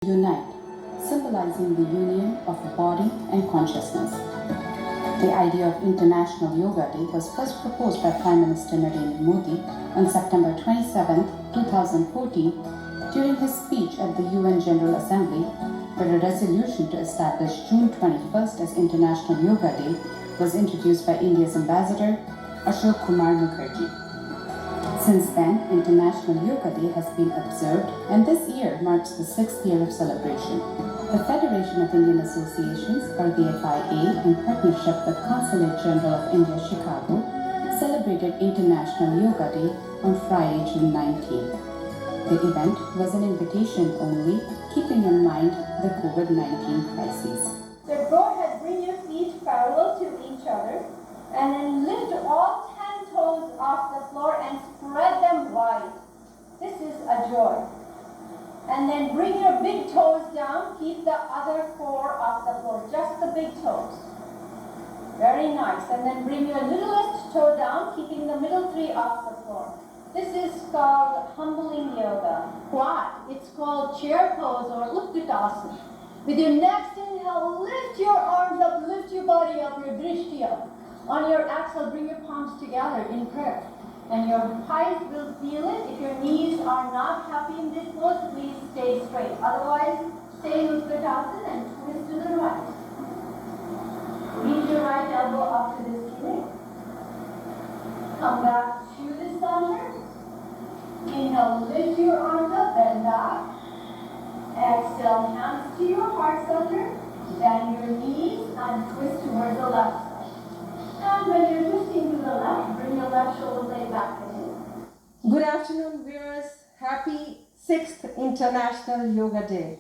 unite, symbolizing the union of body and consciousness. The idea of International Yoga Day was first proposed by Prime Minister Narendra Modi on September 27, 2014, during his speech at the UN General Assembly, where a resolution to establish June 21st as International Yoga Day was introduced by India's ambassador, Ashok Kumar Mukherjee. Since then, International Yoga Day has been observed, and this year marks the 6th year of celebration. The Federation of Indian Associations, or the FIA, in partnership with Consulate General of India, Chicago, celebrated International Yoga Day on Friday, June 19. The event was an invitation only, keeping in mind the COVID-19 crisis. So go ahead, bring your feet parallel to each other, and then lift all 10 toes off the floor and spread them wide. This is a joy. And then bring your big toes down, keep the other 4 off the floor, just the big toes. Very nice. And then bring your littlest toe down, keeping the middle 3 off the floor. This is called humbling yoga. What? It's called chair pose or Utkatasana. With your next inhale, lift your arms up, lift your body up, your drishti up. On your exhale, bring your palms together in prayer. And your thighs will feel it. If your knees are not happy in this pose, please stay straight. Otherwise, stay in Utkatasana and twist to the right. Reach your right elbow up to the ceiling. Come back to the center. Inhale, lift your arms up, bend back. Exhale, hands to your heart center. Bend your knees and twist towards the left side. And when you're twisting to the left, bring your left shoulder blade back in. Good afternoon, viewers. Happy 6th International Yoga Day.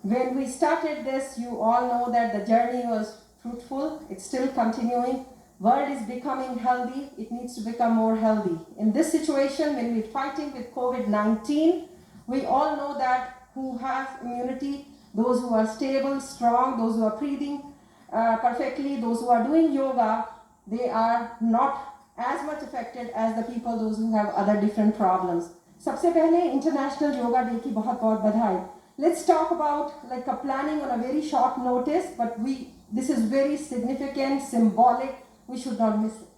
When we started this, you all know that the journey was fruitful. It's still continuing. World is becoming healthy. It needs to become more healthy. In this situation, when we're fighting with COVID-19, we all know that who have immunity, those who are stable, strong, those who are breathing perfectly, those who are doing yoga, they are not as much affected as the people, those who have other different problems. सबसे पहले International Yoga Day की बहुत-बहुत बधाई. Let's talk about like a planning on a very short notice, but this is very significant, symbolic. We should not miss it.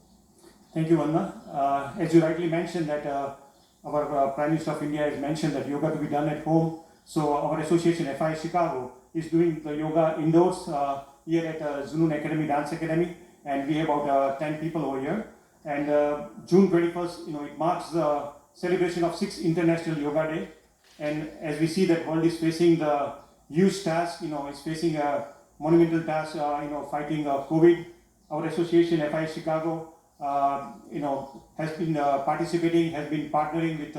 Thank you, Vanna. As you rightly mentioned that our Prime Minister of India has mentioned that yoga to be done at home. So our association, FI Chicago, is doing the yoga indoors here at Junoon Academy, Dance Academy, and we have about 10 people over here. And June 21st, it marks the celebration of 6th International Yoga Day. And as we see that world is facing the huge task, it's facing a monumental task, fighting COVID. Our association, FI Chicago, has been participating, has been partnering with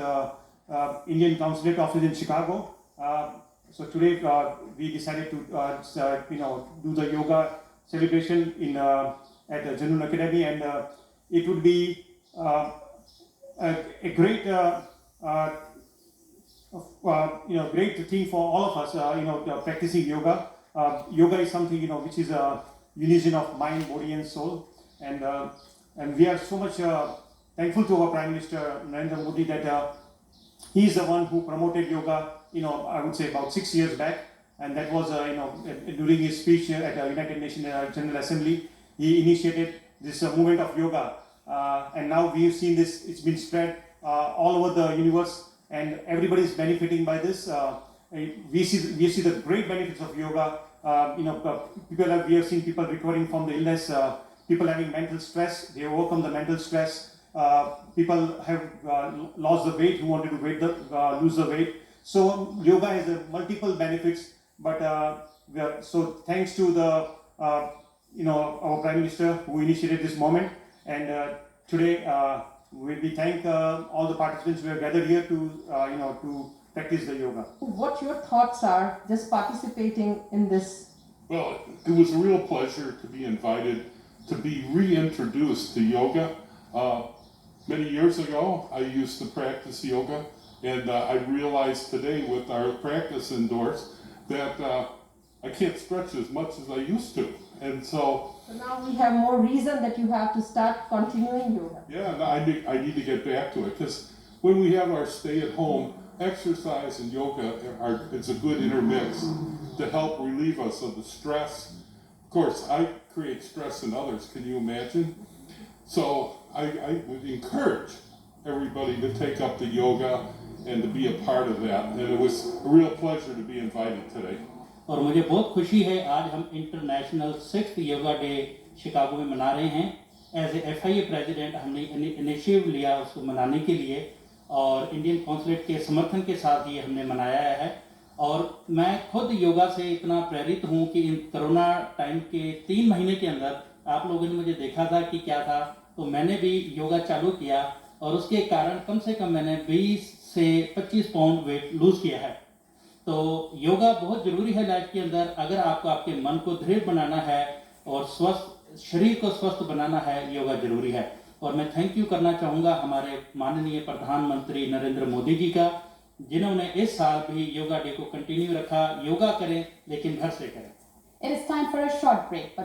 Indian Consulate Office in Chicago. So today we decided to do the yoga celebration at the Junoon Academy, and it would be a great great thing for all of us. Practicing yoga. Yoga is something which is a union of mind, body, and soul, and we are so much thankful to our Prime Minister Narendra Modi that he is the one who promoted yoga. I would say about 6 years back, and that was during his speech at the United Nations General Assembly. He initiated this movement of yoga, and now we have seen this. It's been spread all over the universe, and everybody is benefiting by this. We see the great benefits of yoga. We have seen people recovering from the illness, people having mental stress, they overcome the mental stress, people have lost the weight who wanted to lose the weight. So yoga has multiple benefits, but so thanks to the our Prime Minister who initiated this moment, and today we thank all the participants who have gathered here to practice the yoga. What your thoughts are just participating in this? Well, it was a real pleasure to be invited to be reintroduced to yoga. Many years ago, I used to practice yoga, and I realized today with our practice indoors that I can't stretch as much as I used to. And so now we have more reason that you have to start continuing yoga. Yeah, I need to get back to it, because when we have our stay at home, exercise and yoga it's a good intermix to help relieve us of the stress. Of course, I create stress in others, can you imagine? So I would encourage everybody to take up the yoga and to be a part of that. And it was a real pleasure to be invited today. और मुझे बहुत खुशी है आज हम international 6th yoga day Chicago में मना रहे हैं। एज ए FIA प्रेसिडेंट हमने इनिशिएटिव लिया उसको मनाने के लिए और इंडियन कॉन्सुलेट के समर्थन के साथ ये हमने मनाया है। और मैं खुद योगा से इतना प्रेरित हूँ कि इन कोरोना टाइम के 3 महीने के अंदर आप लोगों ने मुझे देखा था कि क्या था, तो मैंने भी योगा चालू किया और उसके कारण कम से कम मैंने 20 से 25 पाउंड वेट लूज़ किया है। तो योगा बहुत ज़रूरी है लाइफ के अंदर। अगर आपको आपके मन को दृढ़ बनाना है और स्वस्थ शरीर को स्वस्थ बनाना है, योगा जरूरी है। और मैं थैंक यू करना चाहूँगा हमारे माननीय प्रधानमंत्री नरेंद्र मोदी जी का, जिन्होंने इस साल भी योगा डे को कंटिन्यू रखा। योगा करें लेकिन घर से करें। It is time for a short break, but